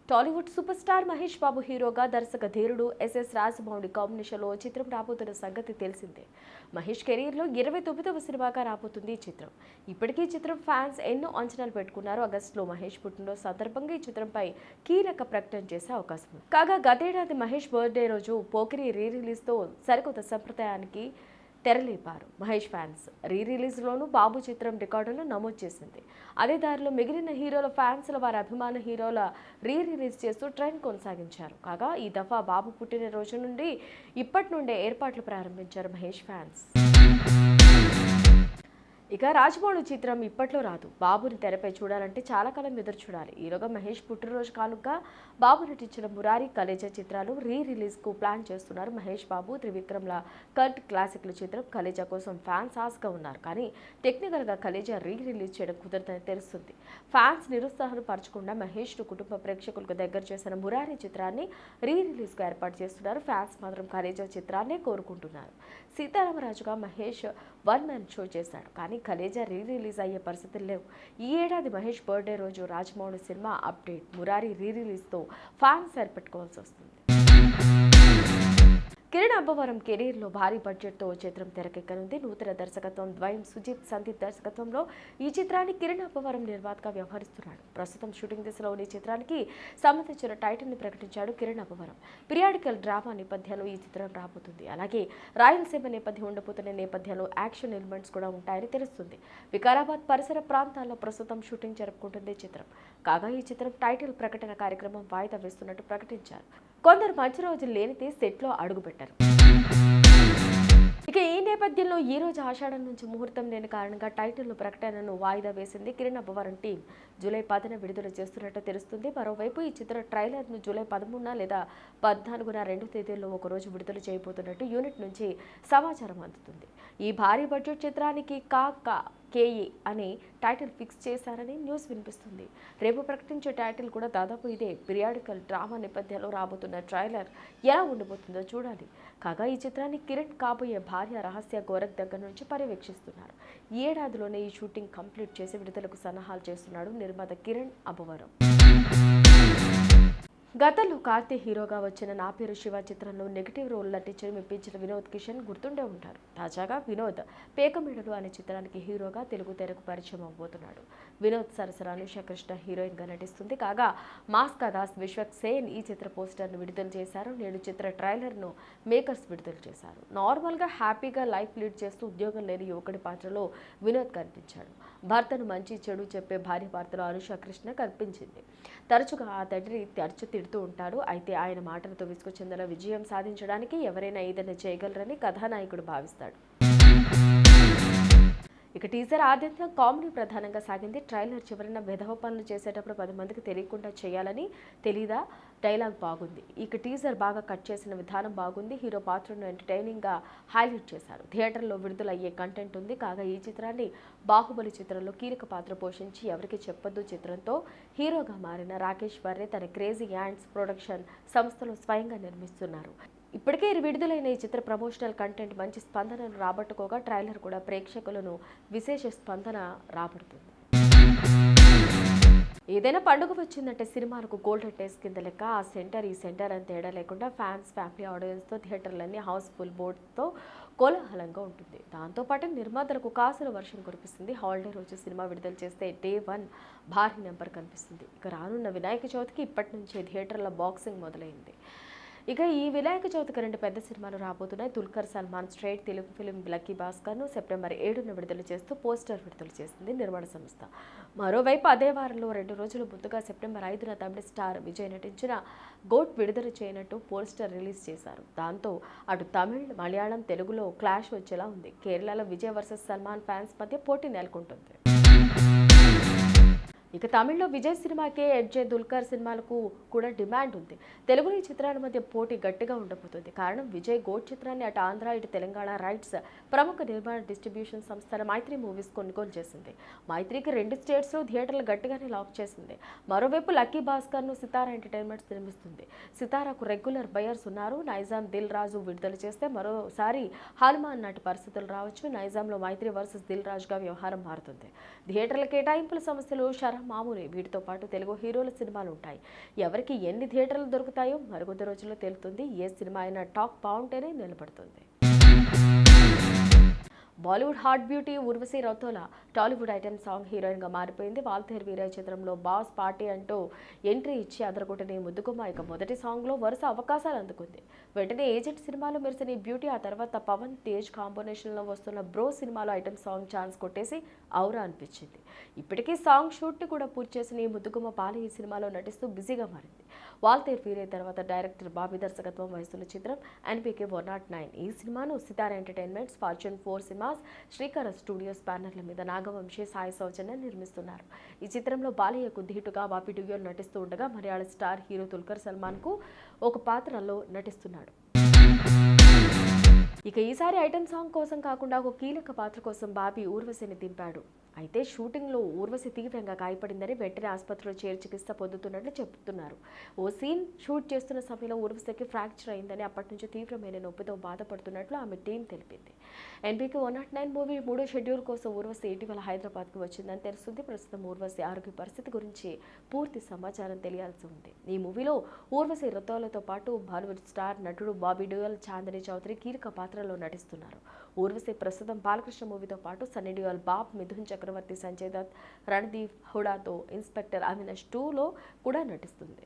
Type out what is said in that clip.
Tollywood super star Mahesh Babu హీరోగా దర్శక ధీరుడు ఎస్ఎస్ రాజమౌళి కాంబినేషన్లో చిత్రం రాబోతున్న సంగతి తెలిసిందే. మహేష్ కెరీర్లో 29వ సినిమాగా రాబోతుంది ఈ చిత్రం. ఇప్పటికీ చిత్రం ఫ్యాన్స్ ఎన్నో అంచనాలు పెట్టుకున్నారు. ఆగస్టులో మహేష్ పుట్టినరోజు సందర్భంగా ఈ చిత్రంపై కీలక ప్రకటన చేసే అవకాశం ఉంది. కాగా గతేడాది మహేష్ బర్త్డే రోజు పోకిరి రిలీజ్తో సరికొత్త సంప్రదాయానికి తెరలేపారు మహేష్ ఫ్యాన్స్. రిలీజ్లోనూ బాబు చిత్రం రికార్డులను నమోదు చేసింది. అదే దారిలో మిగిలిన హీరోల ఫ్యాన్స్ల వారి అభిమాన హీరోల రిలీజ్ చేస్తూ ట్రెండ్ కొనసాగించారు. కాగా ఈ దఫా బాబు పుట్టినరోజు నుండి ఇప్పటి నుండే ఏర్పాట్లు ప్రారంభించారు మహేష్ ఫ్యాన్స్. ఇక రాజమౌళి చిత్రం ఇప్పట్లో రాదు. బాబుని తెరపై చూడాలంటే చాలా కాలం ఎదురు చూడాలి. ఈలోగా మహేష్ పుట్టినరోజు కానుక బాబు నటించిన మురారి, కలేజా చిత్రాలు రిలీజ్కు ప్లాన్ చేస్తున్నారు మహేష్ బాబు. త్రివిక్రమ్ల కల్ట్ క్లాసిక్ల చిత్రం కలేజా కోసం ఫ్యాన్స్ ఆశగా ఉన్నారు. కానీ టెక్నికల్గా కలేజా రిలీజ్ చేయడం కుదరదని తెలుస్తుంది. ఫ్యాన్స్ నిరుత్సాహం పరచకుండా మహేష్ను కుటుంబ ప్రేక్షకులకు దగ్గర చేసిన మురారి చిత్రాన్ని రిలీజ్కు ఏర్పాటు చేస్తున్నారు. ఫ్యాన్స్ మాత్రం కలేజా చిత్రాన్నే కోరుకుంటున్నారు. సీతారామరాజుగా మహేష్ వన్ మ్యాన్ షో చేశాడు. కానీ కలేజా రిలీజ్ అయ్యే పరిస్థితులు లేవు. ఈ ఏడాది మహేష్ బర్త్డే రోజు రాజమౌళి సినిమా అప్డేట్, మురారి రిలీజ్తో ఫ్యాన్స్ సరిపెట్టుకోవాల్సి వస్తుంది. కిరణ్ అబ్బవరం కెరీర్లో భారీ బడ్జెట్తో ఓ చిత్రం తెరకెక్కనుంది. నూతన దర్శకత్వం ద్వయం సుజిత్ సందీప్ దర్శకత్వంలో ఈ చిత్రాన్ని కిరణ్ అబ్బవరం నిర్మాతగా వ్యవహరిస్తున్నాడు. ప్రస్తుతం షూటింగ్ దశలో ఉన్న ఈ చిత్రానికి సంబంధించిన టైటిల్ని ప్రకటించాడు కిరణ్ అబ్బవరం. పిరియాడికల్ డ్రామా నేపథ్యంలో ఈ చిత్రం రాబోతుంది. అలాగే రాయలసీమ నేపథ్యం ఉండబోతున్న నేపథ్యంలో యాక్షన్ ఎలిమెంట్స్ కూడా ఉంటాయని తెలుస్తుంది. వికారాబాద్ పరిసర ప్రాంతాల్లో ప్రస్తుతం షూటింగ్ జరుపుకుంటుంది చిత్రం. కాగా ఈ చిత్రం టైటిల్ ప్రకటన కార్యక్రమం వాయిదా వేస్తున్నట్టు ప్రకటించారు. కొందరు మంచి రోజులు లేనిది సెట్లో అడుగుపెట్టారు. ఇక ఈ నేపథ్యంలో ఈ రోజు ఆషాఢం నుంచి ముహూర్తం లేని కారణంగా టైటిల్ ప్రకటనను వాయిదా వేసింది కిరణ్ అబ్బవరం టీం. జూలై 10న విడుదల చేస్తున్నట్టు తెలుస్తుంది. మరోవైపు ఈ చిత్ర ట్రైలర్ను జూలై 13న లేదా 14న 2 తేదీల్లో ఒకరోజు విడుదల చేయబోతున్నట్టు యూనిట్ నుంచి సమాచారం అందుతుంది. ఈ భారీ బడ్జెట్ చిత్రానికి కేఏ అనే టైటిల్ ఫిక్స్ చేశారని న్యూస్ వినిపిస్తుంది. రేపు ప్రకటించే టైటిల్ కూడా దాదాపు ఇదే. పిరియాడికల్ డ్రామా నేపథ్యంలో రాబోతున్న ట్రైలర్ ఎలా ఉండబోతుందో చూడాలి. కాగా ఈ చిత్రాన్ని కిరణ్ కాబోయే భార్య రహస్య గోరఖ్ దగ్గర నుంచి పర్యవేక్షిస్తున్నారు. ఈ ఏడాదిలోనే ఈ షూటింగ్ కంప్లీట్ చేసి విడుదలకు సన్నాహాలు చేస్తున్నాడు నిర్మాత కిరణ్ అబ్బవరం. గతంలో కార్తీ హీరోగా వచ్చిన నా పేరు శివ చిత్రంలో నెగిటివ్ రోల్ నటించి మెప్పించిన వినోద్ కిషన్ గుర్తుండే ఉంటారు. తాజాగా వినోద్ పేకమేడలు అనే చిత్రానికి హీరోగా తెలుగు తెరకు పరిచయం అవబోతున్నాడు. వినోద్ సరసన అనుష కృష్ణ హీరోయిన్గా నటిస్తుంది. కాగా మాస్కా దాస్ విశ్వక్ సేన్ ఈ చిత్ర పోస్టర్ను విడుదల చేశారు. నేడు చిత్ర ట్రైలర్ను మేకర్స్ విడుదల చేశారు. నార్మల్గా హ్యాపీగా లైఫ్ లీడ్ చేస్తూ ఉద్యోగం లేని యువకుడి పాత్రలో వినోద్ కనిపించాడు. భర్తను మంచి చెడు చెప్పే భార్య పాత్రలో అనుష కృష్ణ కనిపించింది. తరచుగా ఆ తండ్రి తిడుతూ ఉంటాడు. అయితే ఆయన మాటలతో విసుగు చెందిన విజయం సాధించడానికి ఎవరైనా ఏదైనా చేయగలరని కథానాయకుడు భావిస్తాడు. ఇక టీజర్ ఆద్యంతం కామెడీ ప్రధానంగా సాగింది. ట్రైలర్ చివరన వెధవ పనులు చేసేటప్పుడు 10 మందికి తెలియకుండా చేయాలని తెలీదా డైలాగ్ బాగుంది. ఇక టీజర్ బాగా కట్ చేసిన విధానం బాగుంది. హీరో పాత్రను ఎంటర్టైనింగ్గా హైలైట్ చేశారు. థియేటర్లో విడుదలయ్యే కంటెంట్ ఉంది. కాగా ఈ చిత్రాన్ని బాహుబలి చిత్రంలో కీలక పాత్ర పోషించి ఎవరికి చెప్పొద్దు చిత్రంతో హీరోగా మారిన రాకేష్ వర్రే తన క్రేజీ యాండ్స్ ప్రొడక్షన్ సంస్థలో స్వయంగా నిర్మిస్తున్నారు. ఇప్పటికే విడుదలైన ఈ చిత్ర ప్రమోషనల్ కంటెంట్ మంచి స్పందనను రాబట్టుకోగా ట్రైలర్ కూడా ప్రేక్షకులను విశేష స్పందన రాబడుతుంది. ఏదైనా పండుగ వచ్చిందంటే సినిమాలకు గోల్డెన్ డేస్ కింద లెక్క. ఆ సెంటర్ ఈ సెంటర్ అని తేడా లేకుండా ఫ్యాన్స్, ఫ్యామిలీ ఆడియన్స్తో థియేటర్లన్నీ హౌస్ఫుల్ బోర్డ్తో కోలాహలంగా ఉంటుంది. దాంతోపాటు నిర్మాతలకు కాసుల వర్షం కురిపిస్తుంది. హాలిడే రోజు సినిమా విడుదల చేస్తే డే 1 భారీ నెంబర్ కనిపిస్తుంది. ఇక రానున్న వినాయక చవితికి ఇప్పటి నుంచే థియేటర్ల బాక్సింగ్ మొదలైంది. ఇక ఈ వినాయక చవితికి 2 పెద్ద సినిమాలు రాబోతున్నాయి. దుల్కర్ సల్మాన్ స్ట్రైట్ తెలుగు ఫిలిం లక్కీ భాస్కర్ను సెప్టెంబర్ 7న విడుదల చేస్తూ పోస్టర్ విడుదల చేసింది నిర్మాణ సంస్థ. మరోవైపు అదే వారంలో 2 రోజులు ముందుగా సెప్టెంబర్ 5న తమిళ స్టార్ విజయ్ నటించిన గోట్ విడుదల చేయనట్టు పోస్టర్ రిలీజ్ చేశారు. దాంతో అటు తమిళ్, మలయాళం, తెలుగులో క్లాష్ వచ్చేలా ఉంది. కేరళలో విజయ్ వర్సెస్ సల్మాన్ ఫ్యాన్స్ మధ్య పోటీ నెలకొంటుంది. ఇక తమిళ్లో విజయ్ సినిమాకే ఎడ్జే దుల్కర్ సినిమాలకు కూడా డిమాండ్ ఉంది. తెలుగులో ఈ చిత్రాల మధ్య పోటీ గట్టిగా ఉండబోతుంది. కారణం విజయ్ గోట్ చిత్రాన్ని అటు ఆంధ్ర ఇటు తెలంగాణ రైట్స్ ప్రముఖ నిర్మాణ డిస్ట్రిబ్యూషన్ సంస్థల మైత్రి మూవీస్ కొనుగోలు చేసింది. మైత్రికి 2 స్టేట్స్లో థియేటర్లు గట్టిగానే లాక్ చేసింది. మరోవైపు లక్కీ భాస్కర్ను సితారా ఎంటర్టైన్మెంట్స్ నిర్మిస్తుంది. సితారాకు రెగ్యులర్ బయర్స్ ఉన్నారు. నైజాం దిల్ రాజు విడుదల చేస్తే మరోసారి హనుమాన్ నాటి పరిస్థితులు రావచ్చు. నైజాంలో మైత్రి వర్సెస్ దిల్ రాజుగా వ్యవహారం మారుతుంది. థియేటర్ల కేటాయింపుల సమస్యలు, షరహ మామూలే. వీటితో పాటు తెలుగు హీరోల సినిమాలు ఉంటాయి. ఎవరికి ఎన్ని థియేటర్లు దొరుకుతాయో మరికొద్ది రోజుల్లో తేలుతుంది. ఏ సినిమా అయినా టాక్ బాగుంటేనే నిలబడుతుంది. Bollywood hot beauty Urvashi Rautela Tollywood item song హీరోయిన్గా మారిపోయింది. వాల్తేరు వీరయ్య చిత్రంలో బాస్ పార్టీ అంటూ ఎంట్రీ ఇచ్చి అదరగొట్టిన ముద్దుగుమ్మ ఇక మొదటి సాంగ్లో వరుస అవకాశాలు అందుకుంది. వెంటనే ఏజెంట్ సినిమాలో మెరిసిన ఈ బ్యూటీ ఆ తర్వాత పవన్ తేజ్ కాంబినేషన్లో వస్తున్న బ్రో సినిమాలో ఐటెం సాంగ్ ఛాన్స్ కొట్టేసి ఔరా అనిపించింది. ఇప్పటికీ సాంగ్ షూట్ని కూడా పూర్తి చేసిన ఈ ముద్దుగుమ్మ బాలి ఈ సినిమాలో నటిస్తూ బిజీగా మారింది. వాల్తేరు వీరయ్య తర్వాత డైరెక్టర్ బాబీ దర్శకత్వం వహిస్తున్న చిత్రం ఎన్బీకే 109. ఈ సినిమాను సితారా ఎంటర్టైన్మెంట్స్, ఫార్చ్యూన్ 4 సినిమాస్, శ్రీకర స్టూడియోస్ బ్యానర్ల మీద నాగవంశీ, సాయి సౌజన్య నిర్మిస్తున్నారు. ఈ చిత్రంలో బాలయ్యకు ధీటుగా బాబీ డ్యూయల్ నటిస్తూ ఉండగా మలయాళ స్టార్ హీరో దుల్కర్ సల్మాన్కు ఒక పాత్రలో నటిస్తున్నాడు. ఇక ఈసారి ఐటెం సాంగ్ కోసం కాకుండా ఒక కీలక పాత్ర కోసం బాబీ ఊర్వశిని దింపాడు. అయితే షూటింగ్లో ఊర్వశి తీవ్రంగా గాయపడిందని వెంటనే ఆసుపత్రిలో చేరి చికిత్స పొందుతున్నట్లు చెబుతున్నారు. ఓ సీన్ షూట్ చేస్తున్న సమయంలో ఊర్వశికి ఫ్రాక్చర్ అయిందని, అప్పటి నుంచి తీవ్రమైన నొప్పితో బాధపడుతున్నట్లు ఆమె టీం తెలిపింది. ఎన్బీకే 109 మూవీ 3వ షెడ్యూల్ కోసం ఊర్వశి ఇటీవల హైదరాబాద్కు వచ్చిందని తెలుస్తుంది. ప్రస్తుతం ఊర్వశి ఆరోగ్య పరిస్థితి గురించి పూర్తి సమాచారం తెలియాల్సి ఉంది. ఈ మూవీలో ఊర్వశి రౌతేలాతో పాటు బాలీవుడ్ స్టార్ నటుడు బాబీ డ్యూయల్, చాందిని చౌదరి కీలక పాత్రలో నటిస్తున్నారు. ఊర్వశి ప్రస్తుతం బాలకృష్ణ మూవీతో పాటు సన్నీ డియోల్, బాబ్, మిథున్ చక్రవర్తి, సంజయ్ దత్, రణదీప్ హుడాతో ఇన్స్పెక్టర్ అవినాష్ 2లో కూడా నటిస్తుంది.